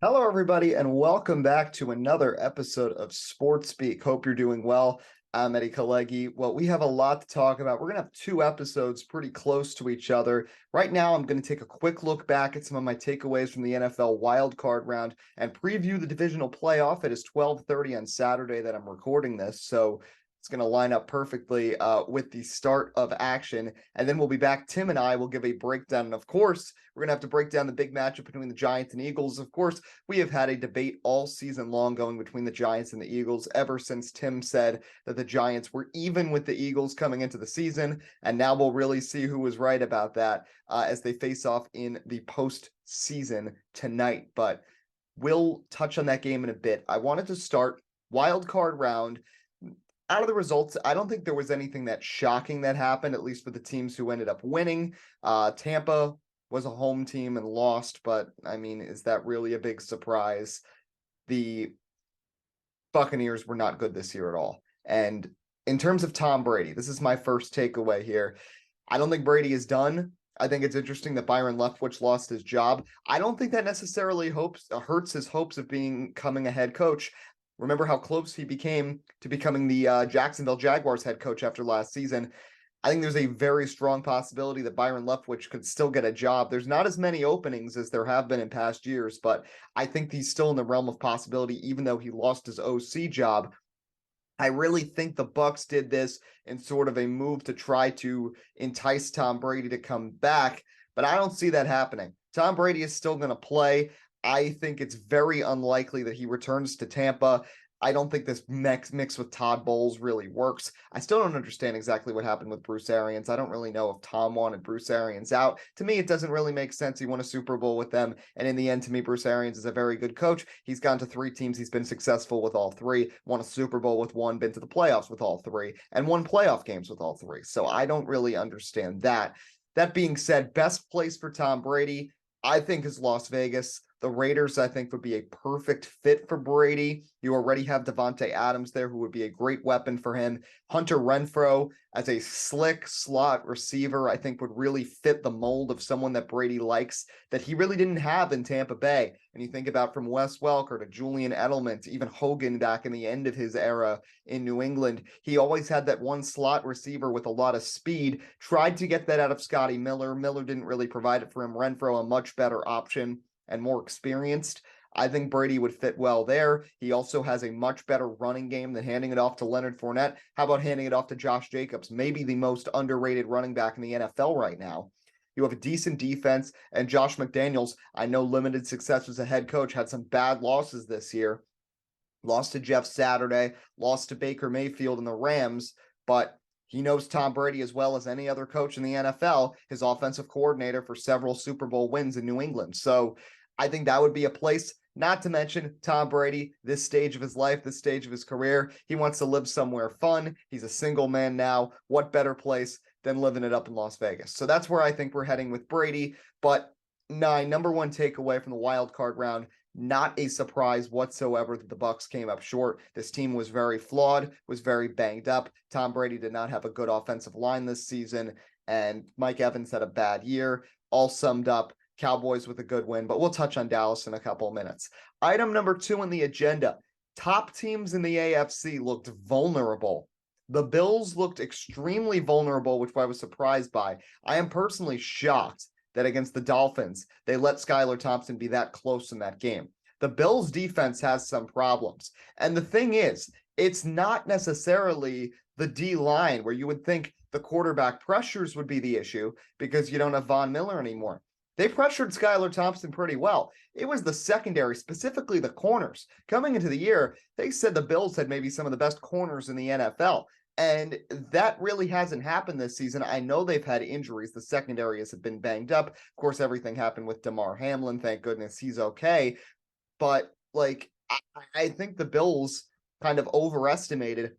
Hello, everybody, and welcome back to another episode of Sports Speak. Hope you're doing well. I'm Eddie Kalegi. Well, we have a lot to talk about. We're going to have two episodes pretty close to each other. Right now, I'm going to take a quick look back at some of my takeaways from the NFL wildcard round and preview the divisional playoff. It is 12:30 on Saturday that I'm recording this, so it's going to line up perfectly with the start of action. And then we'll be back. Tim and I will give a breakdown. And of course, we're going to have to break down the big matchup between the Giants and Eagles. Of course, we have had a debate all season long going between the Giants and the Eagles ever since Tim said that the Giants were even with the Eagles coming into the season. And now we'll really see who was right about that as they face off in the postseason tonight. But we'll touch on that game in a bit. I wanted to start wild card round. Out of the results, I don't think there was anything that shocking that happened, at least for the teams who ended up winning. Tampa was a home team and lost, but I mean, is that really a big surprise? The Buccaneers were not good this year at all. And in terms of Tom Brady, this is my first takeaway here. I don't think Brady is done. I think it's interesting that Byron Leftwich lost his job. I don't think that necessarily hurts his hopes of becoming a head coach. Remember how close he became to becoming the Jacksonville Jaguars head coach after last season. I think there's a very strong possibility that Byron Leftwich could still get a job. There's not as many openings as there have been in past years, but I think he's still in the realm of possibility, even though he lost his OC job. I really think the Bucks did this in sort of a move to try to entice Tom Brady to come back, but I don't see that happening. Tom Brady is still going to play. I think it's very unlikely that he returns to Tampa. I don't think this mix with Todd Bowles really works. I still don't understand exactly what happened with Bruce Arians. I don't really know if Tom wanted Bruce Arians out. To me, it doesn't really make sense. He won a Super Bowl with them. And in the end, to me, Bruce Arians is a very good coach. He's gone to three teams. He's been successful with all three, won a Super Bowl with one, been to the playoffs with all three, and won playoff games with all three. So I don't really understand that. That being said, best place for Tom Brady, I think, is Las Vegas. The Raiders, I think, would be a perfect fit for Brady. You already have Devontae Adams there, who would be a great weapon for him. Hunter Renfrow, as a slick slot receiver, I think would really fit the mold of someone that Brady likes that he really didn't have in Tampa Bay. And you think about from Wes Welker to Julian Edelman to even Hogan back in the end of his era in New England. He always had that one slot receiver with a lot of speed. Tried to get that out of Scotty Miller. Miller didn't really provide it for him. Renfrow, a much better option and more experienced. I think Brady would fit well there. He also has a much better running game than handing it off to Leonard Fournette. How about handing it off to Josh Jacobs, maybe the most underrated running back in the NFL right now? You have a decent defense, and Josh McDaniels, I know limited success as a head coach, had some bad losses this year. Lost to Jeff Saturday, lost to Baker Mayfield and the Rams, but he knows Tom Brady as well as any other coach in the NFL, his offensive coordinator for several Super Bowl wins in New England. So I think that would be a place, not to mention Tom Brady, this stage of his life, this stage of his career. He wants to live somewhere fun. He's a single man now. What better place than living it up in Las Vegas? So that's where I think we're heading with Brady. But number one takeaway from the wild card round, not a surprise whatsoever that the Bucks came up short. This team was very flawed, was very banged up. Tom Brady did not have a good offensive line this season, and Mike Evans had a bad year. All summed up, Cowboys with a good win, but we'll touch on Dallas in a couple of minutes. Item number 2 on the agenda. Top teams in the AFC looked vulnerable. The Bills looked extremely vulnerable, which I was surprised by. I am personally shocked that against the Dolphins, they let Skylar Thompson be that close in that game. The Bills defense has some problems. And the thing is, it's not necessarily the D line where you would think the quarterback pressures would be the issue because you don't have Von Miller anymore. They pressured Skylar Thompson pretty well. It was the secondary, specifically the corners. Coming into the year, they said the Bills had maybe some of the best corners in the NFL. And that really hasn't happened this season. I know they've had injuries. The secondary has been banged up. Of course, everything happened with Damar Hamlin. Thank goodness he's okay. But, I think the Bills kind of overestimated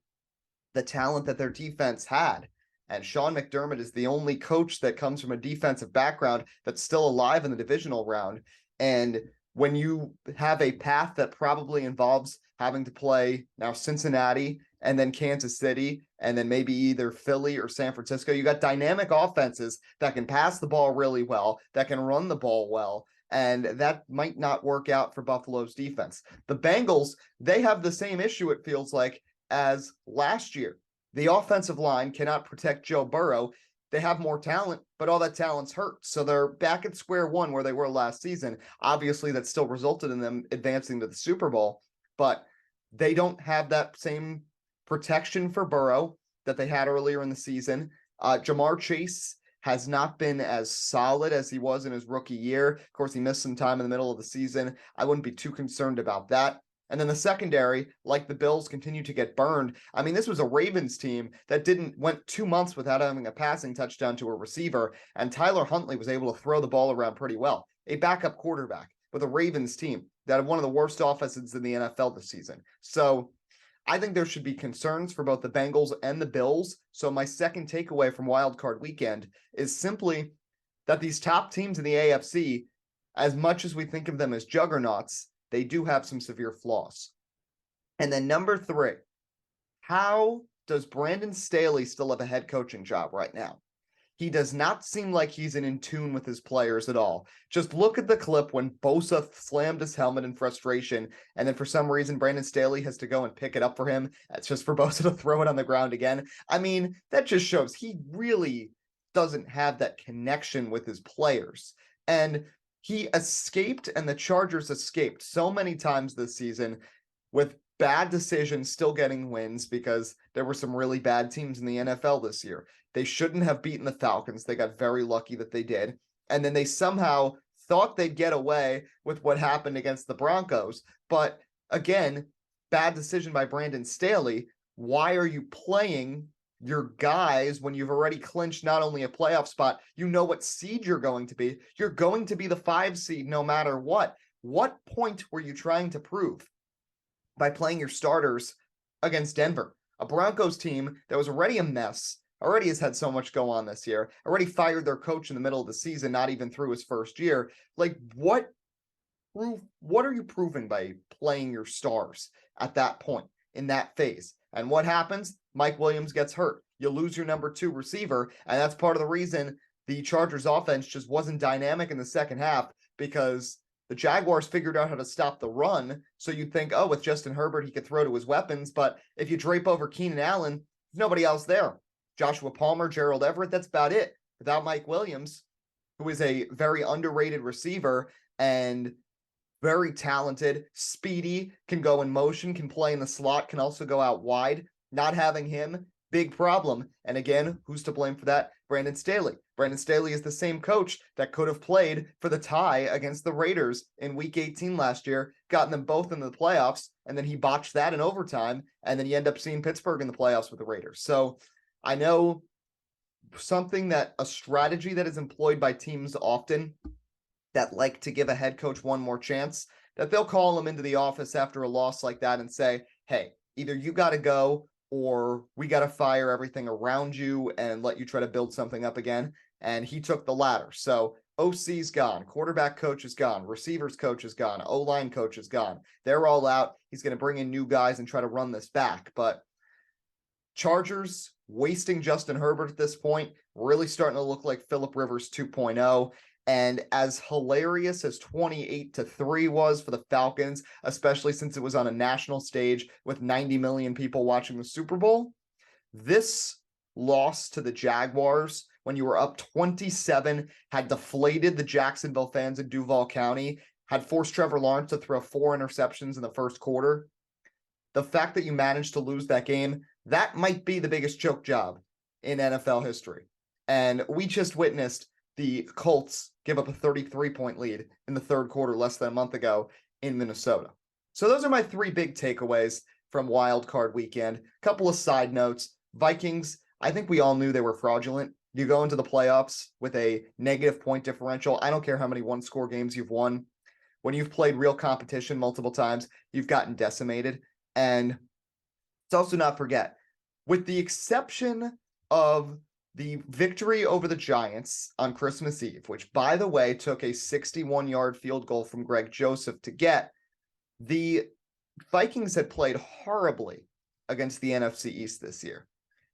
the talent that their defense had. And Sean McDermott is the only coach that comes from a defensive background that's still alive in the divisional round. And when you have a path that probably involves having to play now Cincinnati and then Kansas City and then maybe either Philly or San Francisco, you got dynamic offenses that can pass the ball really well, that can run the ball well. And that might not work out for Buffalo's defense. The Bengals, they have the same issue, it feels like, as last year. The offensive line cannot protect Joe Burrow. They have more talent, but all that talent's hurt. So they're back at square one where they were last season. Obviously, that still resulted in them advancing to the Super Bowl, but they don't have that same protection for Burrow that they had earlier in the season. Jamar Chase has not been as solid as he was in his rookie year. Of course, he missed some time in the middle of the season. I wouldn't be too concerned about that. And then the secondary, like the Bills, continue to get burned. I mean, this was a Ravens team that went 2 months without having a passing touchdown to a receiver, and Tyler Huntley was able to throw the ball around pretty well. A backup quarterback with a Ravens team that had one of the worst offenses in the NFL this season. So I think there should be concerns for both the Bengals and the Bills. So my second takeaway from Wild Card Weekend is simply that these top teams in the AFC, as much as we think of them as juggernauts, they do have some severe flaws. And then number 3, how does Brandon Staley still have a head coaching job right now? He does not seem like he's in tune with his players at all. Just look at the clip when Bosa slammed his helmet in frustration, and then for some reason Brandon Staley has to go and pick it up for him. It's just for Bosa to throw it on the ground again. I mean, that just shows he really doesn't have that connection with his players. And he escaped, and the Chargers escaped so many times this season with bad decisions still getting wins because there were some really bad teams in the NFL this year. They shouldn't have beaten the Falcons. They got very lucky that they did. And then they somehow thought they'd get away with what happened against the Broncos. But again, bad decision by Brandon Staley. Why are you playing your guys when you've already clinched not only a playoff spot, you know what seed you're going to be. You're going to be the 5 seed no matter what. What point were you trying to prove by playing your starters against Denver, a Broncos team that was already a mess, already has had so much go on this year, already fired their coach in the middle of the season, not even through his first year? Like, what are you proving by playing your stars at that point in that phase? And what happens? Mike Williams gets hurt. You lose your number 2 receiver, and that's part of the reason the Chargers offense just wasn't dynamic in the second half, because the Jaguars figured out how to stop the run. So you'd think, oh, with Justin Herbert, he could throw to his weapons. But if you drape over Keenan Allen, there's nobody else there. Joshua Palmer, Gerald Everett, that's about it. Without Mike Williams, who is a very underrated receiver and very talented, speedy, can go in motion, can play in the slot, can also go out wide. Not having him, big problem. And again, who's to blame for that? Brandon Staley. Brandon Staley is the same coach that could have played for the tie against the Raiders in Week 18 last year, gotten them both into the playoffs, and then he botched that in overtime, and then you end up seeing Pittsburgh in the playoffs with the Raiders. So I know a strategy that is employed by teams often that like to give a head coach one more chance, that they'll call him into the office after a loss like that and say, hey, either you got to go or we got to fire everything around you and let you try to build something up again. And he took the latter. So OC's gone, quarterback coach is gone, receivers coach is gone, O-line coach is gone. They're all out. He's going to bring in new guys and try to run this back. But Chargers wasting Justin Herbert at this point, really starting to look like Phillip Rivers 2.0. And as hilarious as 28-3 was for the Falcons, especially since it was on a national stage with 90 million people watching the Super Bowl, this loss to the Jaguars when you were up 27 had deflated the Jacksonville fans in Duval County, had forced Trevor Lawrence to throw 4 interceptions in the first quarter. The fact that you managed to lose that game, that might be the biggest choke job in NFL history. And we just witnessed the Colts give up a 33-point lead in the third quarter less than a month ago in Minnesota. So those are my 3 big takeaways from Wild Card Weekend. Couple of side notes. Vikings, I think we all knew they were fraudulent. You go into the playoffs with a negative point differential. I don't care how many one-score games you've won. When you've played real competition multiple times, you've gotten decimated. And let's also not forget, with the exception of the victory over the Giants on Christmas Eve, which, by the way, took a 61-yard field goal from Greg Joseph to get, the Vikings had played horribly against the NFC East this year.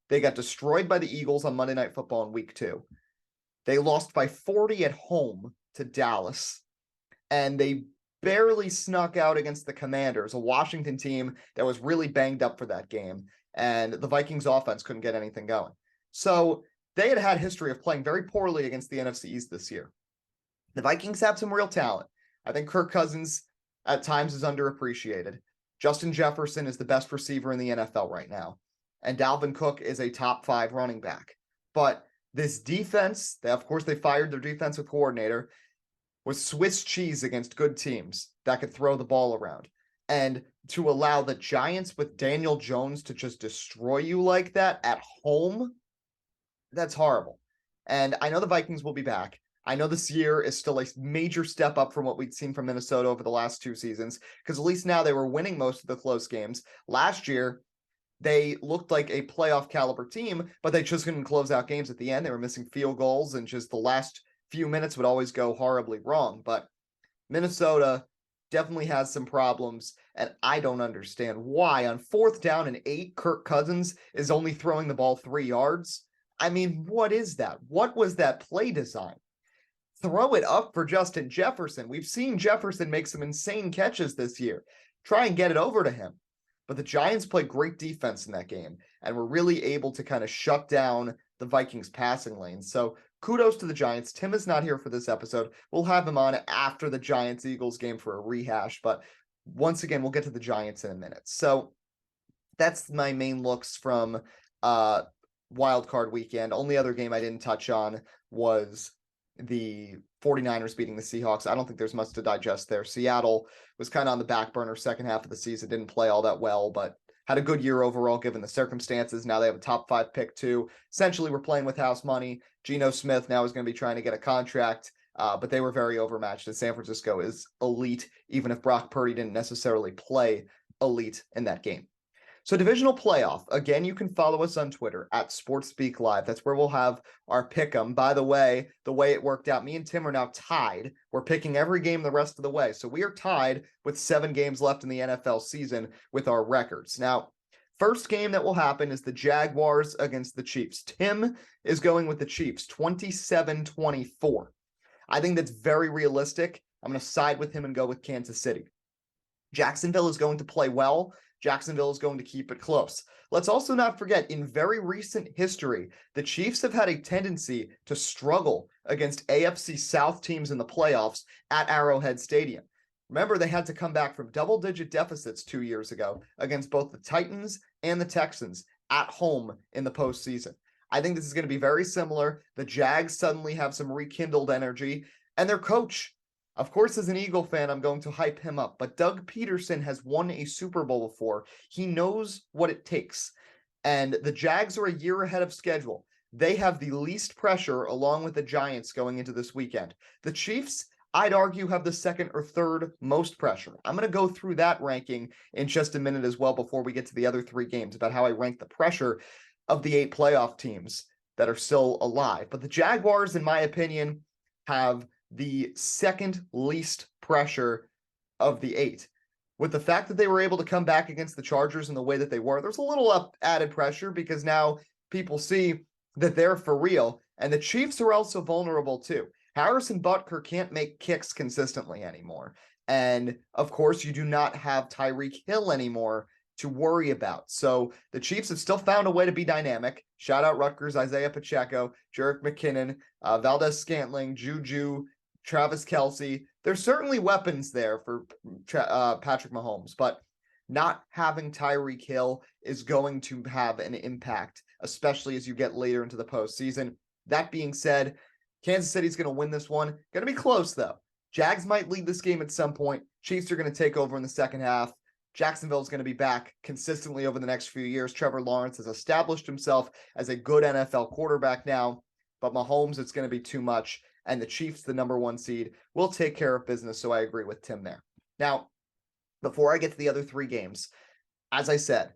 They got destroyed by the Eagles on Monday Night Football in Week 2. They lost by 40 at home to Dallas. and they barely snuck out against the Commanders, a Washington team that was really banged up for that game, and the Vikings offense couldn't get anything going. So they had history of playing very poorly against the NFC East this year. The Vikings have some real talent. I think Kirk Cousins at times is underappreciated. Justin Jefferson is the best receiver in the NFL right now, and Dalvin Cook is a top 5 running back. But this defense, of course, they fired their defensive coordinator, was Swiss cheese against good teams that could throw the ball around. And to allow the Giants with Daniel Jones to just destroy you like that at home, that's horrible. And I know the Vikings will be back. I know this year is still a major step up from what we'd seen from Minnesota over the last 2 seasons, because at least now they were winning most of the close games. Last year, they looked like a playoff caliber team, but they just couldn't close out games at the end. They were missing field goals, and just the last few minutes would always go horribly wrong. But Minnesota definitely has some problems, and I don't understand why on 4th down and 8, Kirk Cousins is only throwing the ball 3 yards. I mean, what is that? What was that play design? Throw it up for Justin Jefferson. We've seen Jefferson make some insane catches this year. Try and get it over to him. But the Giants played great defense in that game and were really able to kind of shut down the Vikings passing lane. So kudos to the Giants. Tim is not here for this episode. We'll have him on after the Giants-Eagles game for a rehash. But once again, we'll get to the Giants in a minute. So that's my main looks from wild card weekend. Only other game I didn't touch on was the 49ers beating the Seahawks. I don't think there's much to digest there. Seattle was kind of on the back burner second half of the season, didn't play all that well, but had a good year overall given the circumstances. Now they have a top 5 pick too. Essentially, we're playing with house money. Geno Smith now is going to be trying to get a contract, but they were very overmatched, and San Francisco is elite, even if Brock Purdy didn't necessarily play elite in that game. So divisional playoff, again, you can follow us on Twitter at SportsSpeak Live. That's where we'll have our pick'em. By the way it worked out, me and Tim are now tied. We're picking every game the rest of the way. So we are tied with 7 games left in the NFL season with our records. Now, first game that will happen is the Jaguars against the Chiefs. Tim is going with the Chiefs, 27-24. I think that's very realistic. I'm going to side with him and go with Kansas City. Jacksonville is going to play well. Jacksonville is going to keep it close. Let's also not forget, in very recent history, the Chiefs have had a tendency to struggle against AFC South teams in the playoffs at Arrowhead Stadium. Remember, they had to come back from double-digit deficits 2 years ago against both the Titans and the Texans at home in the postseason. I think this is going to be very similar. The Jags suddenly have some rekindled energy, and their coach, of course, as an Eagle fan, I'm going to hype him up, but Doug Peterson has won a Super Bowl before. He knows what it takes, and the Jags are a year ahead of schedule. They have the least pressure along with the Giants going into this weekend. The Chiefs, I'd argue, have the second or third most pressure. I'm going to go through that ranking in just a minute as well before we get to the other 3 games about how I rank the pressure of the 8 playoff teams that are still alive. But the Jaguars, in my opinion, have the second least pressure of the 8. With the fact that they were able to come back against the Chargers in the way that they were, there's a little added pressure because now people see that they're for real, and the Chiefs are also vulnerable too. Harrison Butker can't make kicks consistently anymore. And of course, you do not have Tyreek Hill anymore to worry about. So the Chiefs have still found a way to be dynamic. Shout out Rutgers, Isaiah Pacheco, Jerick McKinnon, Valdez-Scantling, Juju, Travis Kelce. There's certainly weapons there for Patrick Mahomes, but not having Tyreek Hill is going to have an impact, especially as you get later into the postseason. That being said, Kansas City's going to win this one. Going to be close, though. Jags might lead this game at some point. Chiefs are going to take over in the second half. Jacksonville's going to be back consistently over the next few years. Trevor Lawrence has established himself as a good NFL quarterback now, but Mahomes, it's going to be too much. And the Chiefs, the number 1 seed, will take care of business, so I agree with Tim there. Now, before I get to the other 3 games, as I said,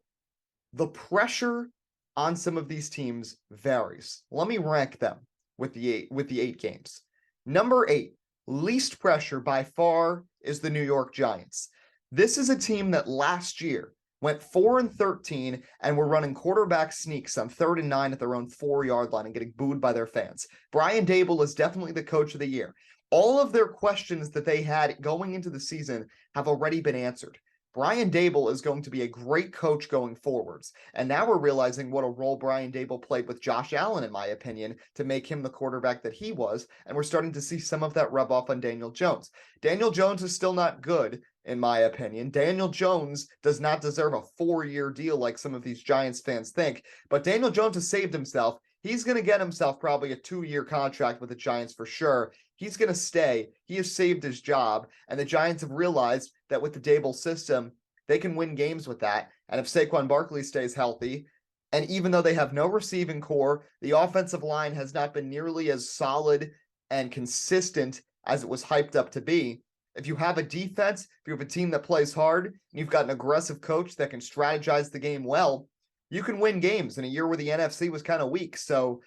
the pressure on some of these teams varies. Let me rank them with the 8 games. Number 8, least pressure by far, is the New York Giants. This is a team that last year went 4-13 and were running quarterback sneaks on 3rd and 9 at their own 4-yard line and getting booed by their fans. Brian Dable is definitely the coach of the year. All of their questions that they had going into the season have already been answered. Brian Daboll is going to be a great coach going forwards. And now we're realizing what a role Brian Daboll played with Josh Allen, in my opinion, to make him the quarterback that he was. And we're starting to see some of that rub off on Daniel Jones. Daniel Jones is still not good, in my opinion. Daniel Jones does not deserve a 4-year deal like some of these Giants fans think. But Daniel Jones has saved himself. He's going to get himself probably a 2-year contract with the Giants for sure. He's going to stay. He has saved his job. And the Giants have realized that with the Daboll system, they can win games with that. And if Saquon Barkley stays healthy, and even though they have no receiving core, the offensive line has not been nearly as solid and consistent as it was hyped up to be. If you have a defense, if you have a team that plays hard, and you've got an aggressive coach that can strategize the game well, you can win games in a year where the NFC was kind of weak. So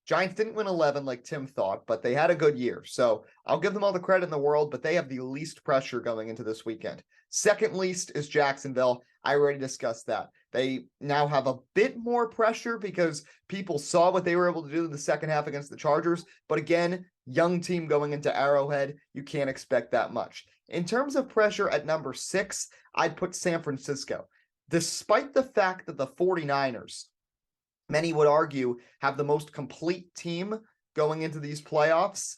Giants didn't win 11 like Tim thought, but they had a good year. So I'll give them all the credit in the world, but they have the least pressure going into this weekend. Second least is Jacksonville. I already discussed that. They now have a bit more pressure because people saw what they were able to do in the second half against the Chargers. But again, young team going into Arrowhead, you can't expect that much. In terms of pressure at number 6, I'd put San Francisco. Despite the fact that the 49ers, many would argue, have the most complete team going into these playoffs,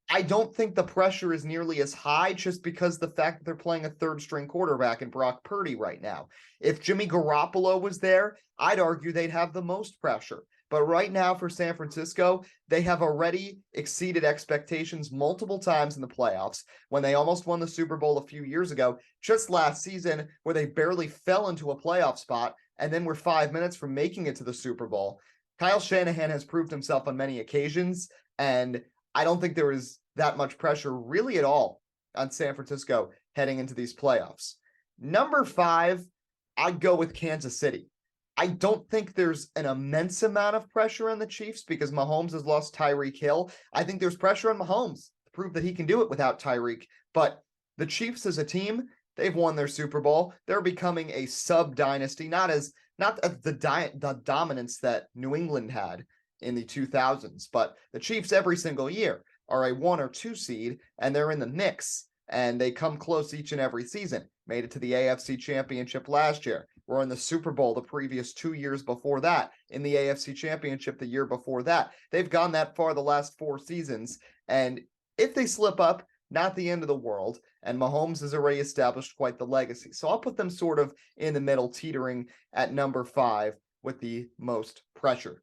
I don't think the pressure is nearly as high just because the fact that they're playing a third-string quarterback in Brock Purdy right now. If Jimmy Garoppolo was there, I'd argue they'd have the most pressure. But right now for San Francisco, they have already exceeded expectations multiple times in the playoffs when they almost won the Super Bowl a few years ago, just last season where they barely fell into a playoff spot and then were 5 minutes from making it to the Super Bowl. Kyle Shanahan has proved himself on many occasions, and I don't think there is that much pressure really at all on San Francisco heading into these playoffs. Number 5, I'd go with Kansas City. I don't think there's an immense amount of pressure on the Chiefs because Mahomes has lost Tyreek Hill. I think there's pressure on Mahomes to prove that he can do it without Tyreek. But the Chiefs as a team, they've won their Super Bowl. They're becoming a sub-dynasty, not as the dominance that New England had in the 2000s, but the Chiefs every single year are a 1 or 2 seed, and they're in the mix, and they come close each and every season. Made it to the AFC Championship last year. We're in the Super Bowl the previous 2 years before that, in the AFC Championship the year before that. They've gone that far the last 4 seasons, and if they slip up, not the end of the world, and Mahomes has already established quite the legacy. So I'll put them sort of in the middle, teetering at number 5 with the most pressure.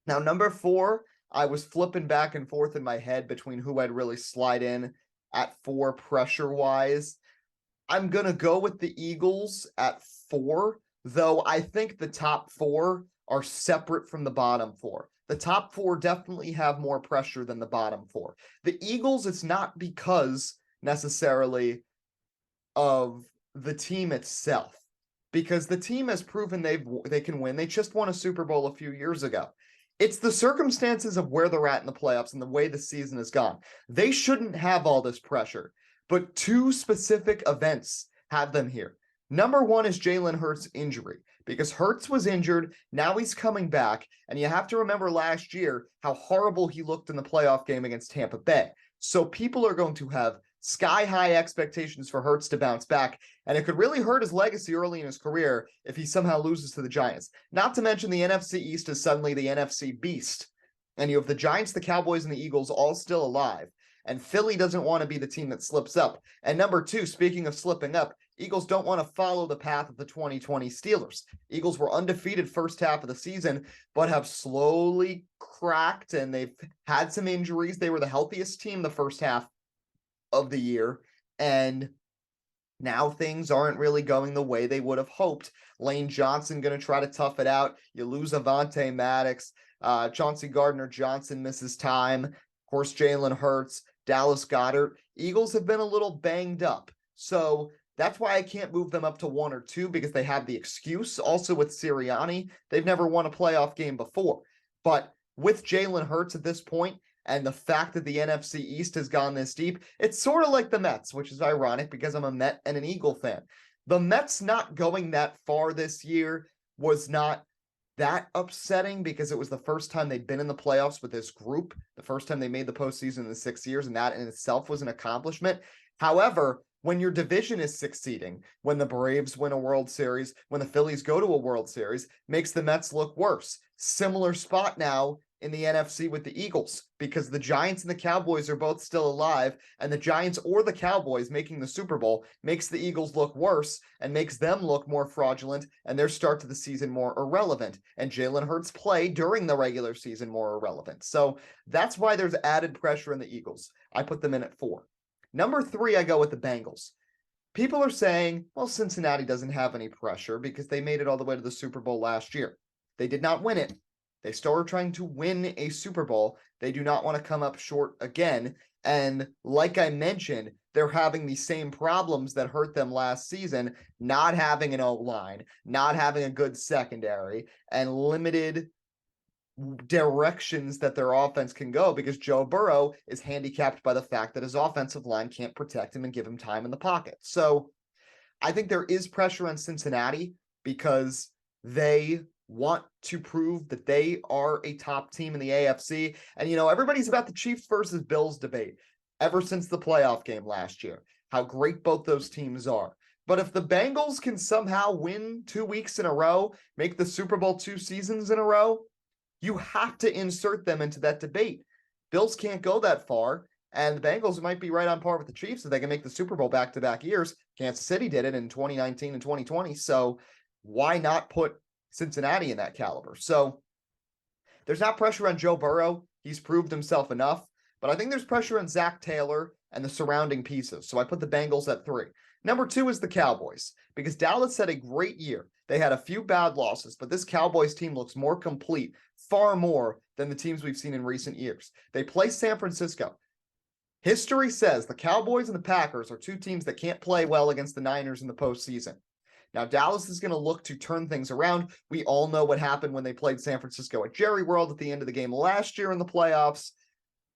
Now, number 4, I was flipping back and forth in my head between who I'd really slide in at 4 pressure-wise. I'm going to go with the Eagles at 4, though I think the top 4 are separate from the bottom 4. The top 4 definitely have more pressure than the bottom 4. The Eagles, it's not because necessarily of the team itself, because the team has proven they can win. They just won a Super Bowl a few years ago. It's the circumstances of where they're at in the playoffs and the way the season has gone. They shouldn't have all this pressure, but 2 specific events have them here. Number 1 is Jalen Hurts' injury, because Hurts was injured, now he's coming back, and you have to remember last year how horrible he looked in the playoff game against Tampa Bay. So people are going to have sky-high expectations for Hurts to bounce back, and it could really hurt his legacy early in his career if he somehow loses to the Giants. Not to mention the NFC East is suddenly the NFC Beast, and you have the Giants, the Cowboys, and the Eagles all still alive, and Philly doesn't want to be the team that slips up. And number 2, speaking of slipping up, Eagles don't want to follow the path of the 2020 Steelers. Eagles were undefeated first half of the season, but have slowly cracked, and they've had some injuries. They were the healthiest team the first half of the year, and now things aren't really going the way they would have hoped. Lane Johnson going to try to tough it out. You lose Avonte Maddox. Chauncey Gardner-Johnson misses time. Of course, Jalen Hurts, Dallas Goedert. Eagles have been a little banged up. So that's why I can't move them up to 1 or 2, because they have the excuse. Also with Sirianni, they've never won a playoff game before. But with Jalen Hurts at this point, and the fact that the NFC East has gone this deep, it's sort of like the Mets, which is ironic because I'm a Met and an Eagle fan. The Mets not going that far this year was not that upsetting because it was the first time they'd been in the playoffs with this group, the first time they made the postseason in the 6 years, and that in itself was an accomplishment. However, when your division is succeeding, when the Braves win a World Series, when the Phillies go to a World Series, makes the Mets look worse. Similar spot now in the NFC with the Eagles, because the Giants and the Cowboys are both still alive, and the Giants or the Cowboys making the Super Bowl makes the Eagles look worse and makes them look more fraudulent and their start to the season more irrelevant, and Jalen Hurts' play during the regular season more irrelevant. So that's why there's added pressure in the Eagles. I put them in at 4. Number 3, I go with the Bengals. People are saying, well, Cincinnati doesn't have any pressure because they made it all the way to the Super Bowl last year. They did not win it. They still are trying to win a Super Bowl. They do not want to come up short again. And like I mentioned, they're having the same problems that hurt them last season, not having an O-line, not having a good secondary, and limited directions that their offense can go because Joe Burrow is handicapped by the fact that his offensive line can't protect him and give him time in the pocket. So I think there is pressure on Cincinnati because they want to prove that they are a top team in the AFC. And, everybody's about the Chiefs versus Bills debate ever since the playoff game last year, how great both those teams are. But if the Bengals can somehow win 2 weeks in a row, make the Super Bowl 2 seasons in a row, you have to insert them into that debate. Bills can't go that far, and the Bengals might be right on par with the Chiefs if they can make the Super Bowl back-to-back years. Kansas City did it in 2019 and 2020, so why not put Cincinnati in that caliber? So there's not pressure on Joe Burrow. He's proved himself enough, but I think there's pressure on Zach Taylor and the surrounding pieces. So I put the Bengals at 3. Number 2 is the Cowboys, because Dallas had a great year. They had a few bad losses, but this Cowboys team looks more complete, far more than the teams we've seen in recent years. They play San Francisco. History says the Cowboys and the Packers are 2 teams that can't play well against the Niners in the postseason. Now, Dallas is going to look to turn things around. We all know what happened when they played San Francisco at Jerry World at the end of the game last year in the playoffs.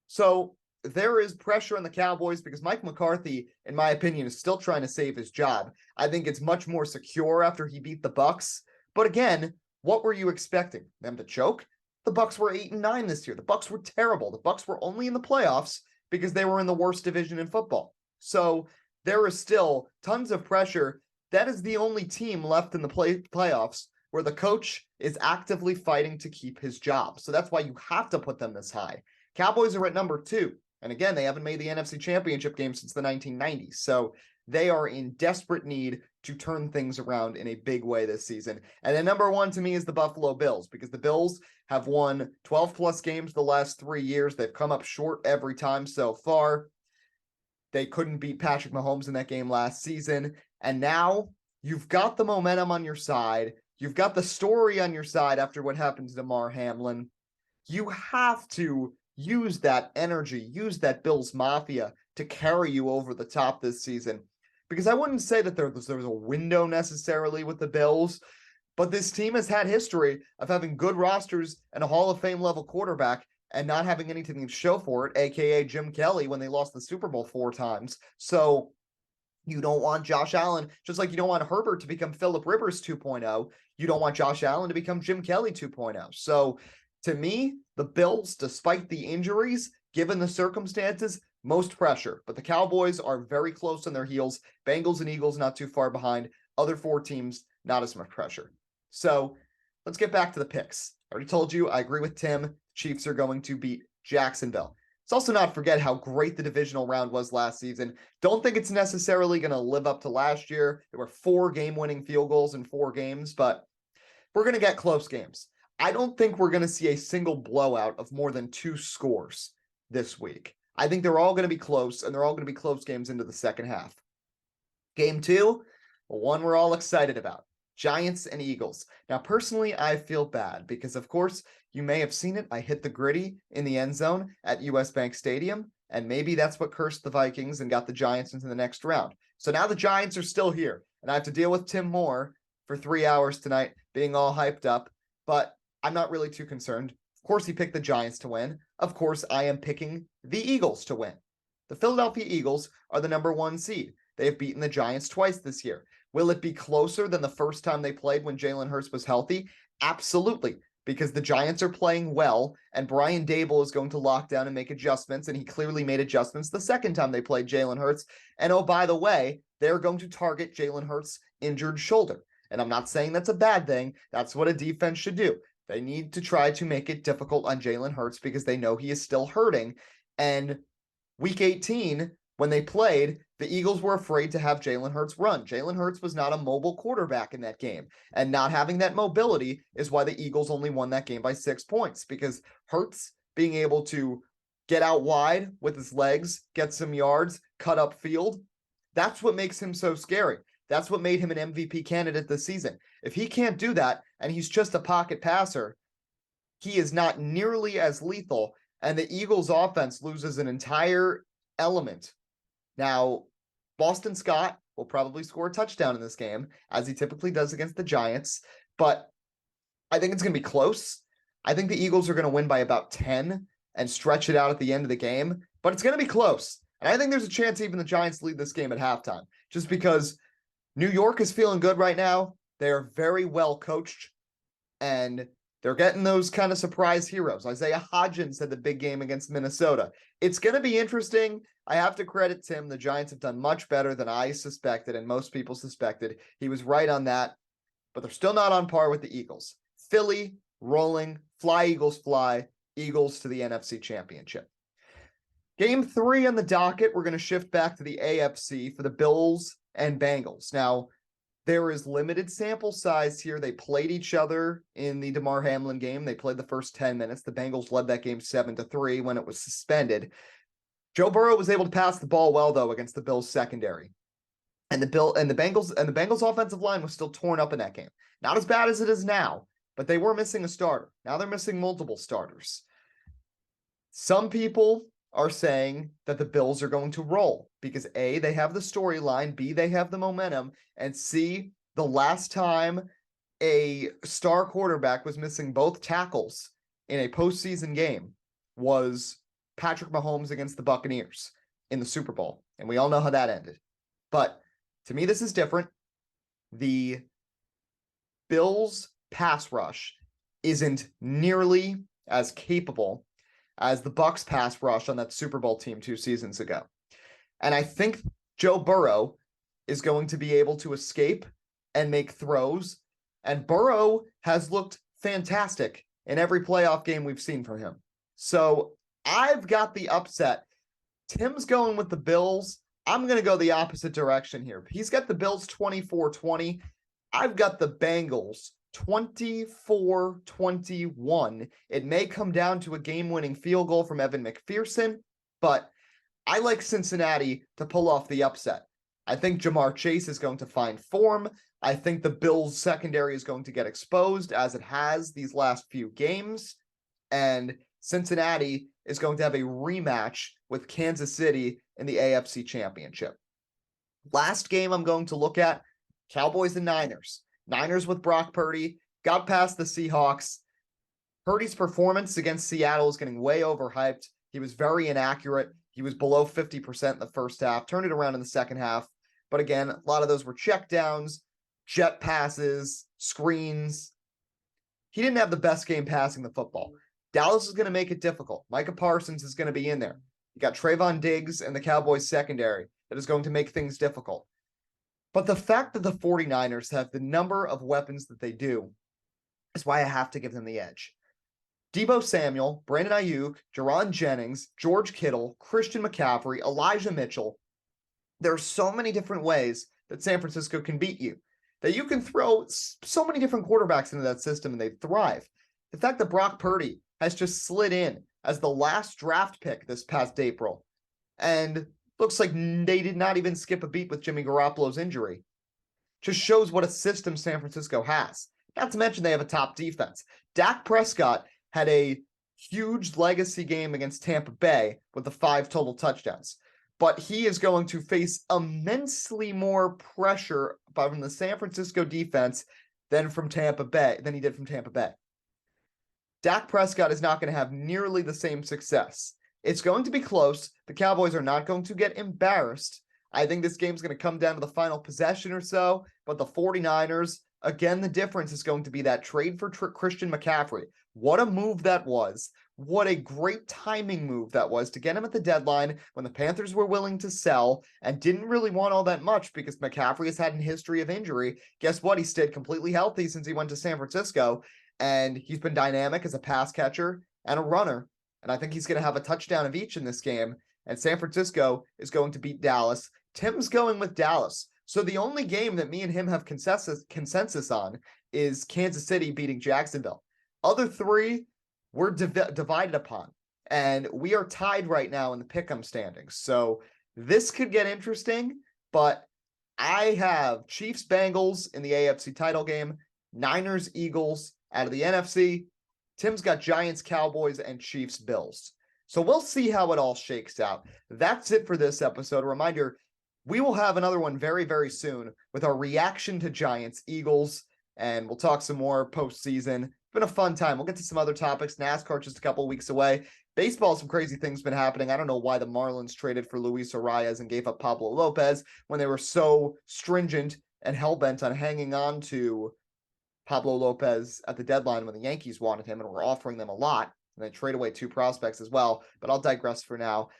So there is pressure on the Cowboys because Mike McCarthy, in my opinion, is still trying to save his job. I think it's much more secure after he beat the Bucs. But again, what were you expecting? Them to choke? The Bucs were 8-9 this year. The Bucs were terrible. The Bucs were only in the playoffs because they were in the worst division in football. So there is still tons of pressure. That is the only team left in the playoffs where the coach is actively fighting to keep his job. So that's why you have to put them this high. Cowboys are at number 2. And again, they haven't made the NFC Championship game since the 1990s. So they are in desperate need to turn things around in a big way this season. And then number 1 to me is the Buffalo Bills, because the Bills have won 12 plus games the last 3 years. They've come up short every time so far. They couldn't beat Patrick Mahomes in that game last season. And now you've got the momentum on your side. You've got the story on your side after what happened to Damar Hamlin. You have to use that energy, use that Bills Mafia to carry you over the top this season. Because I wouldn't say that there was a window necessarily with the Bills, but this team has had history of having good rosters and a Hall of Fame level quarterback and not having anything to show for it, aka Jim Kelly when they lost the Super Bowl 4 times. So you don't want Josh Allen, just like you don't want Herbert to become Phillip Rivers 2.0. You don't want Josh Allen to become Jim Kelly 2.0. So to me, the Bills, despite the injuries, given the circumstances, most pressure. But the Cowboys are very close on their heels. Bengals and Eagles not too far behind. Other 4 teams, not as much pressure. So let's get back to the picks. I already told you, I agree with Tim. Chiefs are going to beat Jacksonville. Let's also not forget how great the divisional round was last season. Don't think it's necessarily going to live up to last year. There were 4 game-winning field goals in 4 games, but we're going to get close games. I don't think we're going to see a single blowout of more than 2 scores this week. I think they're all going to be close, and they're all going to be close games into the second half. Game 2, one we're all excited about. Giants and Eagles. Now, personally, I feel bad because, of course, you may have seen it. I hit the gritty in the end zone at US Bank Stadium, and maybe that's what cursed the Vikings and got the Giants into the next round. So now the Giants are still here, and I have to deal with Tim Moore for 3 hours tonight being all hyped up, but I'm not really too concerned. Of course, he picked the Giants to win. Of course, I am picking the Eagles to win. The Philadelphia Eagles are the number 1 seed. They have beaten the Giants twice this year. Will it be closer than the first time they played when Jalen Hurts was healthy? Absolutely, because the Giants are playing well, and Brian Dable is going to lock down and make adjustments, and he clearly made adjustments the second time they played Jalen Hurts. And oh, by the way, they're going to target Jalen Hurts' injured shoulder. And I'm not saying that's a bad thing. That's what a defense should do. They need to try to make it difficult on Jalen Hurts because they know he is still hurting. And week 18, when they played, the Eagles were afraid to have Jalen Hurts run. Jalen Hurts was not a mobile quarterback in that game. And not having that mobility is why the Eagles only won that game by 6 points, because Hurts being able to get out wide with his legs, get some yards, cut up field, that's what makes him so scary. That's what made him an MVP candidate this season. If he can't do that and he's just a pocket passer, he is not nearly as lethal, and the Eagles offense loses an entire element. Now, Boston Scott will probably score a touchdown in this game, as he typically does against the Giants, but I think it's going to be close. I think the Eagles are going to win by about 10 and stretch it out at the end of the game, but it's going to be close. And I think there's a chance even the Giants lead this game at halftime, just because New York is feeling good right now. They're very well coached, and they're getting those kind of surprise heroes. Isaiah Hodgins had the big game against Minnesota. It's going to be interesting. I have to credit Tim. The Giants have done much better than I suspected and most people suspected. He was right on that, but they're still not on par with the Eagles. Philly rolling, fly Eagles fly, Eagles to the NFC Championship. Game 3 on the docket, we're going to shift back to the AFC for the Bills and Bengals. Now, there is limited sample size here. They played each other in the DeMar Hamlin game. They played the first 10 minutes. The Bengals led that game 7-3 when it was suspended. Joe Burrow was able to pass the ball well, though, against the Bills secondary. And the Bengals offensive line was still torn up in that game. Not as bad as it is now, but they were missing a starter. Now they're missing multiple starters. Some people are saying that the Bills are going to roll because A, they have the storyline, B, they have the momentum, and C, the last time a star quarterback was missing both tackles in a postseason game was Patrick Mahomes against the Buccaneers in the Super Bowl. And we all know how that ended. But to me, this is different. The Bills pass rush isn't nearly as capable as the Bucs pass rush on that Super Bowl team 2 seasons ago. And I think Joe Burrow is going to be able to escape and make throws. And Burrow has looked fantastic in every playoff game we've seen from him. So I've got the upset. Tim's going with the Bills. I'm going to go the opposite direction here. He's got the Bills 24-20. I've got the Bengals 24-21. It may come down to a game-winning field goal from Evan McPherson, but I like Cincinnati to pull off the upset. I think Jamar Chase is going to find form. I think the Bills' secondary is going to get exposed, as it has these last few games, and Cincinnati is going to have a rematch with Kansas City in the AFC Championship. Last game I'm going to look at, Cowboys and Niners. Niners with Brock Purdy, got past the Seahawks. Purdy's performance against Seattle is getting way overhyped. He was very inaccurate. He was below 50% in the first half, turned it around in the second half. But again, a lot of those were checkdowns, jet passes, screens. He didn't have the best game passing the football. Dallas is going to make it difficult. Micah Parsons is going to be in there. You got Trayvon Diggs and the Cowboys secondary that is going to make things difficult. But the fact that the 49ers have the number of weapons that they do is why I have to give them the edge. Deebo Samuel, Brandon Ayuk, Jaron Jennings, George Kittle, Christian McCaffrey, Elijah Mitchell. There are so many different ways that San Francisco can beat you, that you can throw so many different quarterbacks into that system and they thrive. The fact that Brock Purdy has just slid in as the last draft pick this past April, and looks like they did not even skip a beat with Jimmy Garoppolo's injury, just shows what a system San Francisco has. Not to mention they have a top defense. Dak Prescott had a huge legacy game against Tampa Bay with the 5 total touchdowns, but he is going to face immensely more pressure from the San Francisco defense than he did from Tampa Bay. Dak Prescott is not going to have nearly the same success. It's going to be close. The Cowboys are not going to get embarrassed. I think this game's going to come down to the final possession or so, but the 49ers Again, the difference is going to be that trade for Christian McCaffrey. What a move that was. What a great timing move that was to get him at the deadline when the Panthers were willing to sell and didn't really want all that much because McCaffrey has had a history of injury. Guess what? He stayed completely healthy since he went to San Francisco, and he's been dynamic as a pass catcher and a runner. And I think he's going to have a touchdown of each in this game. And San Francisco is going to beat Dallas. Tim's going with Dallas. So the only game that me and him have consensus on is Kansas City beating Jacksonville. Other three, we're divided upon. And we are tied right now in the pick'em standings. So this could get interesting, but I have Chiefs Bengals in the AFC title game, Niners Eagles out of the NFC. Tim's got Giants Cowboys and Chiefs Bills. So we'll see how it all shakes out. That's it for this episode. A reminder, we will have another one very, very soon with our reaction to Giants Eagles, and we'll talk some more postseason. It's been a fun time. We'll get to some other topics. NASCAR just a couple of weeks away. Baseball, some crazy things been happening. I don't know why the Marlins traded for Luis Arias and gave up Pablo Lopez when they were so stringent and hell-bent on hanging on to Pablo Lopez at the deadline when the Yankees wanted him and were offering them a lot, and then trade away 2 prospects as well. But I'll digress for now.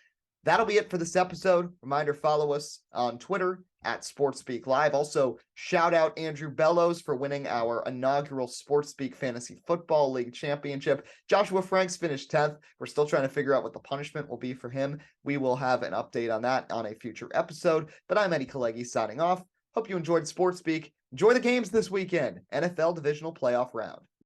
That'll be it for this episode. Reminder, follow us on Twitter at SportsSpeak Live. Also, shout out Andrew Bellows for winning our inaugural SportsSpeak Fantasy Football League Championship. Joshua Franks finished 10th. We're still trying to figure out what the punishment will be for him. We will have an update on that on a future episode. But I'm Eddie Kalegi signing off. Hope you enjoyed SportsSpeak. Enjoy the games this weekend. NFL Divisional Playoff Round.